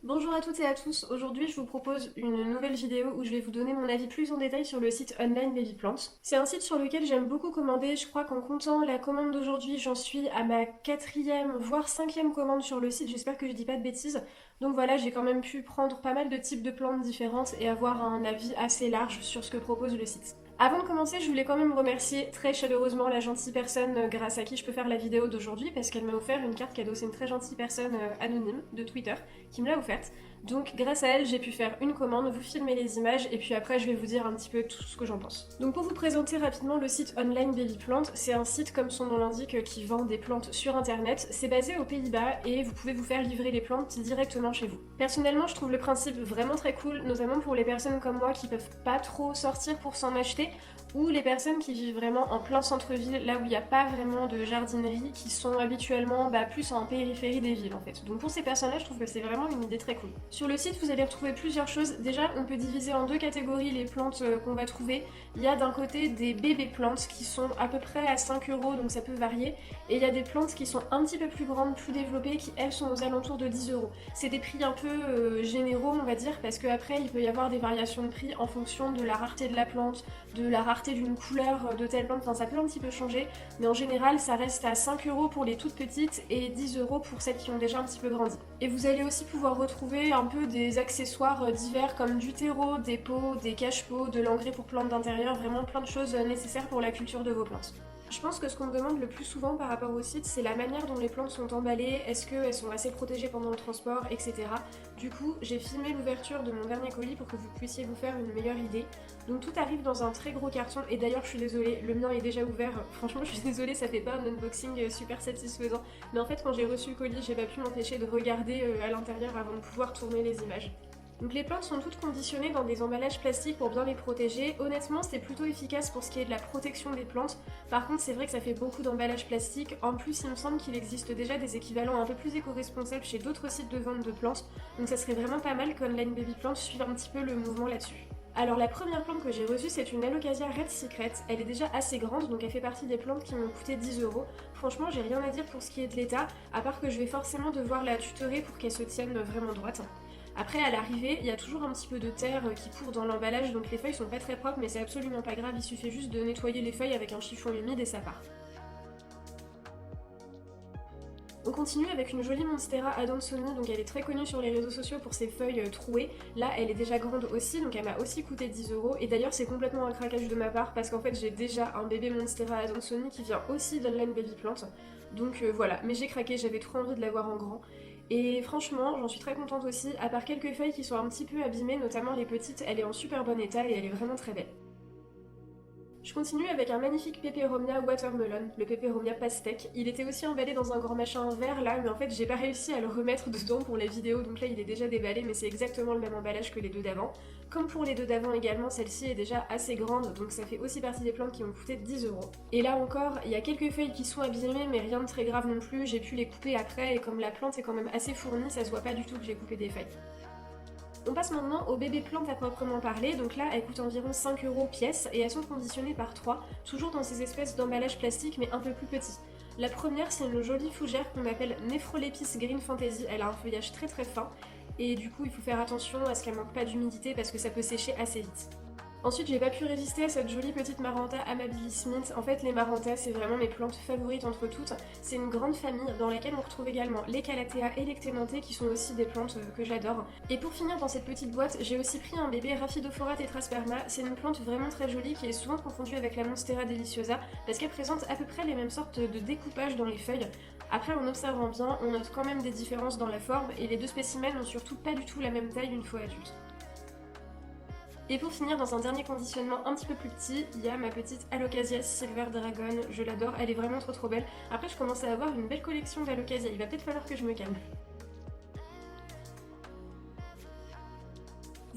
Bonjour à toutes et à tous, aujourd'hui je vous propose une nouvelle vidéo où je vais vous donner mon avis plus en détail sur le site Online Baby Plants. C'est un site sur lequel j'aime beaucoup commander, je crois qu'en comptant la commande d'aujourd'hui j'en suis à ma quatrième voire cinquième commande sur le site, j'espère que je dis pas de bêtises. Donc voilà, j'ai quand même pu prendre pas mal de types de plantes différentes et avoir un avis assez large sur ce que propose le site. Avant de commencer, je voulais quand même remercier très chaleureusement la gentille personne grâce à qui je peux faire la vidéo d'aujourd'hui parce qu'elle m'a offert une carte cadeau. C'est une très gentille personne anonyme de Twitter qui me l'a offerte. Donc grâce à elle, j'ai pu faire une commande, vous filmer les images et puis après je vais vous dire un petit peu tout ce que j'en pense. Donc pour vous présenter rapidement le site Online Baby Plant, c'est un site comme son nom l'indique qui vend des plantes sur internet. C'est basé aux Pays-Bas et vous pouvez vous faire livrer les plantes directement chez vous. Personnellement, je trouve le principe vraiment très cool, notamment pour les personnes comme moi qui peuvent pas trop sortir pour s'en acheter ou les personnes qui vivent vraiment en plein centre-ville, là où il n'y a pas vraiment de jardinerie, qui sont habituellement plus en périphérie des villes en fait. Donc pour ces personnes-là, je trouve que c'est vraiment une idée très cool. Sur le site, vous allez retrouver plusieurs choses. Déjà, on peut diviser en deux catégories les plantes qu'on va trouver. Il y a d'un côté des bébés plantes qui sont à peu près à 5 euros, donc ça peut varier. Et il y a des plantes qui sont un petit peu plus grandes, plus développées, qui elles sont aux alentours de 10 euros. C'est des prix un peu généraux, on va dire, parce qu'après, il peut y avoir des variations de prix en fonction de la rareté de la plante, de la rareté d'une couleur de telle plante, enfin ça peut un petit peu changer, mais en général ça reste à 5 euros pour les toutes petites et 10 euros pour celles qui ont déjà un petit peu grandi. Et vous allez aussi pouvoir retrouver un peu des accessoires divers comme du terreau, des pots, des cache-pots, de l'engrais pour plantes d'intérieur, vraiment plein de choses nécessaires pour la culture de vos plantes. Je pense que ce qu'on me demande le plus souvent par rapport au site, c'est la manière dont les plantes sont emballées, est-ce qu'elles sont assez protégées pendant le transport, etc. Du coup, j'ai filmé l'ouverture de mon dernier colis pour que vous puissiez vous faire une meilleure idée. Donc tout arrive dans un très gros carton, et d'ailleurs je suis désolée, le mien est déjà ouvert. Franchement, je suis désolée, ça fait pas un unboxing super satisfaisant. Mais en fait, quand j'ai reçu le colis, j'ai pas pu m'empêcher de regarder à l'intérieur avant de pouvoir tourner les images. Donc les plantes sont toutes conditionnées dans des emballages plastiques pour bien les protéger. Honnêtement, c'est plutôt efficace pour ce qui est de la protection des plantes. Par contre, c'est vrai que ça fait beaucoup d'emballages plastiques. En plus, il me semble qu'il existe déjà des équivalents un peu plus éco-responsables chez d'autres sites de vente de plantes. Donc ça serait vraiment pas mal qu'Online Baby Plant suive un petit peu le mouvement là-dessus. Alors la première plante que j'ai reçue, c'est une Alocasia Red Secret. Elle est déjà assez grande, donc elle fait partie des plantes qui m'ont coûté 10 euros. Franchement, j'ai rien à dire pour ce qui est de l'état, à part que je vais forcément devoir la tutorer pour qu'elle se tienne vraiment droite. Après, à l'arrivée, il y a toujours un petit peu de terre qui court dans l'emballage, donc les feuilles sont pas très propres, mais c'est absolument pas grave, il suffit juste de nettoyer les feuilles avec un chiffon humide et ça part. On continue avec une jolie Monstera Adansonii, donc elle est très connue sur les réseaux sociaux pour ses feuilles trouées. Là, elle est déjà grande aussi, donc elle m'a aussi coûté 10 euros. Et d'ailleurs, c'est complètement un craquage de ma part parce qu'en fait, j'ai déjà un bébé Monstera Adansonii qui vient aussi d'Online Baby Plant. Donc voilà, mais j'ai craqué, j'avais trop envie de l'avoir en grand. Et franchement, j'en suis très contente aussi, à part quelques feuilles qui sont un petit peu abîmées, notamment les petites, elle est en super bon état et elle est vraiment très belle. Je continue avec un magnifique Peperomia Watermelon, le Peperomia Pastèque. Il était aussi emballé dans un grand machin vert là, mais en fait j'ai pas réussi à le remettre dedans pour la vidéo, donc là il est déjà déballé, mais c'est exactement le même emballage que les deux d'avant. Comme pour les deux d'avant également, celle-ci est déjà assez grande, donc ça fait aussi partie des plantes qui m'ont coûté 10 euros. Et là encore, il y a quelques feuilles qui sont abîmées, mais rien de très grave non plus, j'ai pu les couper après, et comme la plante est quand même assez fournie, ça se voit pas du tout que j'ai coupé des feuilles. On passe maintenant aux bébés plantes à proprement parler, donc là elles coûtent environ 5 euros pièce et elles sont conditionnées par 3, toujours dans ces espèces d'emballage plastique mais un peu plus petits. La première c'est une jolie fougère qu'on appelle Nephrolepis Green Fantasy, elle a un feuillage très très fin et du coup il faut faire attention à ce qu'elle manque pas d'humidité parce que ça peut sécher assez vite. Ensuite, j'ai pas pu résister à cette jolie petite Maranta Amabilis Mint. En fait, les Marantas, c'est vraiment mes plantes favorites entre toutes. C'est une grande famille dans laquelle on retrouve également les Calathea et les Clémentées qui sont aussi des plantes que j'adore. Et pour finir dans cette petite boîte, j'ai aussi pris un bébé Rhaphidophora tetrasperma. C'est une plante vraiment très jolie qui est souvent confondue avec la Monstera deliciosa parce qu'elle présente à peu près les mêmes sortes de découpage dans les feuilles. Après, en observant bien, on note quand même des différences dans la forme et les deux spécimens n'ont surtout pas du tout la même taille une fois adultes. Et pour finir, dans un dernier conditionnement un petit peu plus petit, il y a ma petite Alocasia Silver Dragon. Je l'adore, elle est vraiment trop belle. Après, je commence à avoir une belle collection d'Alocasia, il va peut-être falloir que je me calme.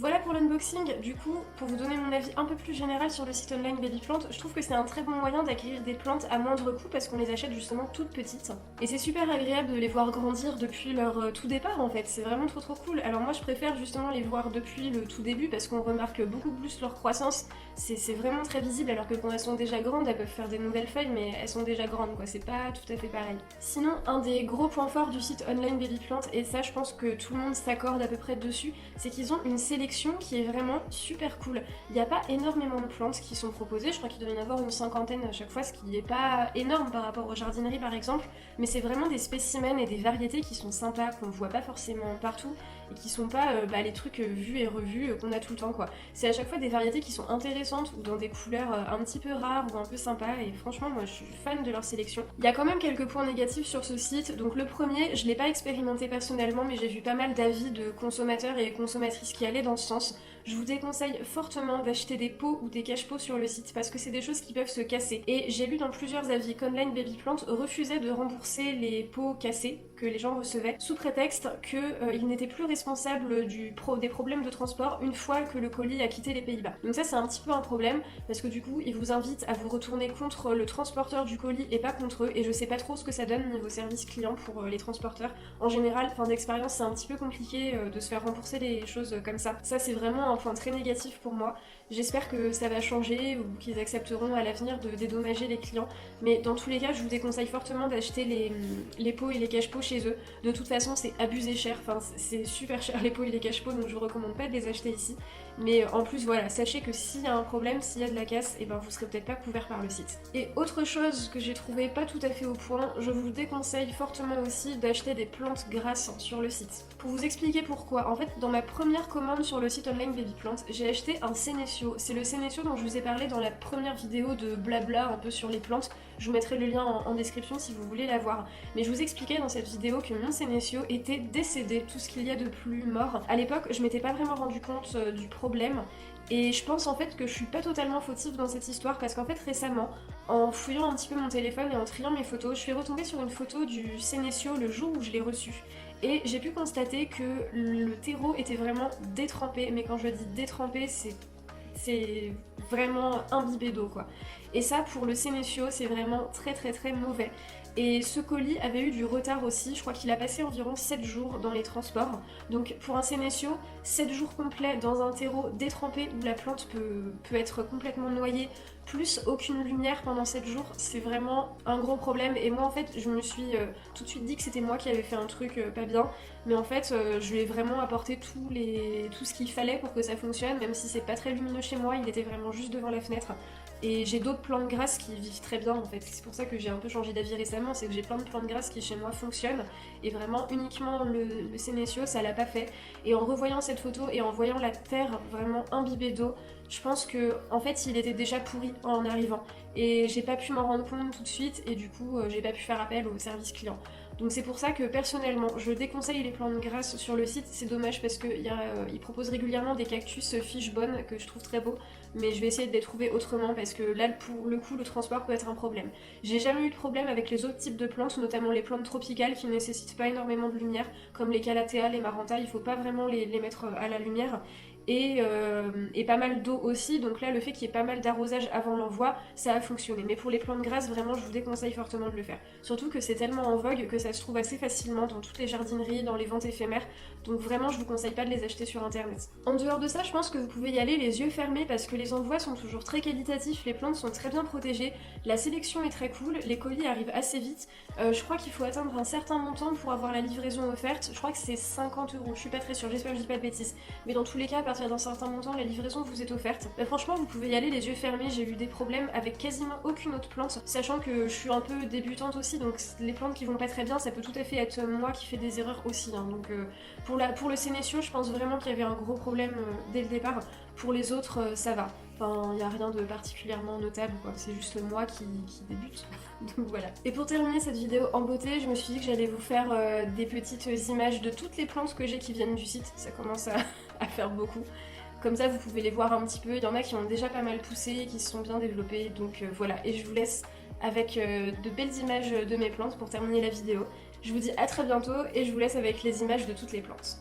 Voilà pour l'unboxing. Du coup, pour vous donner mon avis un peu plus général sur le site online Babyplant, je trouve que c'est un très bon moyen d'acquérir des plantes à moindre coût parce qu'on les achète justement toutes petites. Et c'est super agréable de les voir grandir depuis leur tout départ en fait, c'est vraiment trop cool. Alors moi je préfère justement les voir depuis le tout début parce qu'on remarque beaucoup plus leur croissance, c'est vraiment très visible alors que quand elles sont déjà grandes, elles peuvent faire des nouvelles feuilles mais elles sont déjà grandes quoi, c'est pas tout à fait pareil. Sinon, un des gros points forts du site online Babyplant, et ça je pense que tout le monde s'accorde à peu près dessus, c'est qu'ils ont une sélection qui est vraiment super cool. Il n'y a pas énormément de plantes qui sont proposées, je crois qu'il doit y en avoir une cinquantaine à chaque fois, ce qui n'est pas énorme par rapport aux jardineries par exemple, mais c'est vraiment des spécimens et des variétés qui sont sympas, qu'on voit pas forcément partout, et qui sont pas les trucs vus et revus qu'on a tout le temps quoi. C'est à chaque fois des variétés qui sont intéressantes ou dans des couleurs un petit peu rares ou un peu sympas, et franchement moi je suis fan de leur sélection. Il y a quand même quelques points négatifs sur ce site, donc le premier, je l'ai pas expérimenté personnellement, mais j'ai vu pas mal d'avis de consommateurs et consommatrices qui allaient dans ce sens. Je vous déconseille fortement d'acheter des pots ou des cache-pots sur le site parce que c'est des choses qui peuvent se casser. Et j'ai lu dans plusieurs avis qu'Online Babyplant refusait de rembourser les pots cassés que les gens recevaient sous prétexte qu'ils n'étaient plus responsables des problèmes de transport une fois que le colis a quitté les Pays-Bas. Donc ça c'est un petit peu un problème parce que du coup ils vous invitent à vous retourner contre le transporteur du colis et pas contre eux, et je sais pas trop ce que ça donne niveau service client pour les transporteurs. En général, fin d'expérience, c'est un petit peu compliqué de se faire rembourser des choses comme ça. Ça c'est vraiment un point très négatif pour moi. J'espère que ça va changer ou qu'ils accepteront à l'avenir de dédommager les clients. Mais dans tous les cas, je vous déconseille fortement d'acheter les pots et les cache-pots chez eux. De toute façon, c'est abusé cher. Enfin, c'est super cher les pots et les cache-pots, donc je vous recommande pas de les acheter ici. Mais en plus, voilà, sachez que s'il y a un problème, s'il y a de la casse, et ben vous serez peut-être pas couvert par le site. Et autre chose que j'ai trouvé pas tout à fait au point, je vous déconseille fortement aussi d'acheter des plantes grasses sur le site. Pour vous expliquer pourquoi, en fait, dans ma première commande sur le site online Babyplant, j'ai acheté un sénécio. C'est le sénécio dont je vous ai parlé dans la première vidéo de blabla un peu sur les plantes. Je vous mettrai le lien en description si vous voulez la voir. Mais je vous expliquais dans cette vidéo que mon sénécio était décédé, tout ce qu'il y a de plus mort. À l'époque, je m'étais pas vraiment rendu compte du problème. Et je pense en fait que je suis pas totalement fautive dans cette histoire parce qu'en fait récemment, en fouillant un petit peu mon téléphone et en triant mes photos, je suis retombée sur une photo du sénécio le jour où je l'ai reçu. Et j'ai pu constater que le terreau était vraiment détrempé, mais quand je dis détrempé, c'est vraiment imbibé d'eau quoi. Et ça pour le sénécio c'est vraiment très mauvais. Et ce colis avait eu du retard aussi, je crois qu'il a passé environ 7 jours dans les transports. Donc pour un sénécio, 7 jours complets dans un terreau détrempé où la plante peut être complètement noyée, plus aucune lumière pendant 7 jours, c'est vraiment un gros problème. Et moi en fait, je me suis tout de suite dit que c'était moi qui avais fait un truc pas bien. Mais en fait, je lui ai vraiment apporté tout ce qu'il fallait pour que ça fonctionne, même si c'est pas très lumineux chez moi, il était vraiment juste devant la fenêtre. Et j'ai d'autres plantes grasses qui vivent très bien en fait. C'est pour ça que j'ai un peu changé d'avis récemment, c'est que j'ai plein de plantes grasses qui chez moi fonctionnent. Et vraiment uniquement le sénécio, ça l'a pas fait. Et en revoyant cette photo et en voyant la terre vraiment imbibée d'eau, je pense que en fait il était déjà pourri en arrivant. Et j'ai pas pu m'en rendre compte tout de suite et du coup j'ai pas pu faire appel au service client. Donc c'est pour ça que personnellement je déconseille les plantes grasses sur le site. C'est dommage parce qu'ils proposent régulièrement des cactus Fishbone que je trouve très beaux, mais je vais essayer de les trouver autrement parce que là pour le coup le transport peut être un problème. J'ai jamais eu de problème avec les autres types de plantes, notamment les plantes tropicales qui ne nécessitent pas énormément de lumière, comme les calathea, les maranta, il faut pas vraiment les mettre à la lumière. Et pas mal d'eau aussi, donc là le fait qu'il y ait pas mal d'arrosage avant l'envoi, ça a fonctionné. Mais pour les plantes grasses, vraiment je vous déconseille fortement de le faire. Surtout que c'est tellement en vogue que ça se trouve assez facilement dans toutes les jardineries, dans les ventes éphémères, donc vraiment je vous conseille pas de les acheter sur internet. En dehors de ça, je pense que vous pouvez y aller les yeux fermés parce que les envois sont toujours très qualitatifs, les plantes sont très bien protégées, la sélection est très cool, les colis arrivent assez vite. Je crois qu'il faut atteindre un certain montant pour avoir la livraison offerte, je crois que c'est 50 euros, je suis pas très sûre, j'espère que je dis pas de bêtises. Mais dans tous les cas, à partir d'un certain montant, la livraison vous est offerte. Franchement, vous pouvez y aller les yeux fermés, j'ai eu des problèmes avec quasiment aucune autre plante, sachant que je suis un peu débutante aussi, donc les plantes qui vont pas très bien, ça peut tout à fait être moi qui fais des erreurs aussi. Donc pour le sénécio, je pense vraiment qu'il y avait un gros problème dès le départ. Pour les autres, ça va. Enfin, il n'y a rien de particulièrement notable, quoi. C'est juste moi qui débute. Donc voilà. Et pour terminer cette vidéo en beauté, je me suis dit que j'allais vous faire des petites images de toutes les plantes que j'ai qui viennent du site. Ça commence à faire beaucoup. Comme ça, vous pouvez les voir un petit peu. Il y en a qui ont déjà pas mal poussé, qui se sont bien développées. Donc voilà. Et je vous laisse avec de belles images de mes plantes pour terminer la vidéo. Je vous dis à très bientôt et je vous laisse avec les images de toutes les plantes.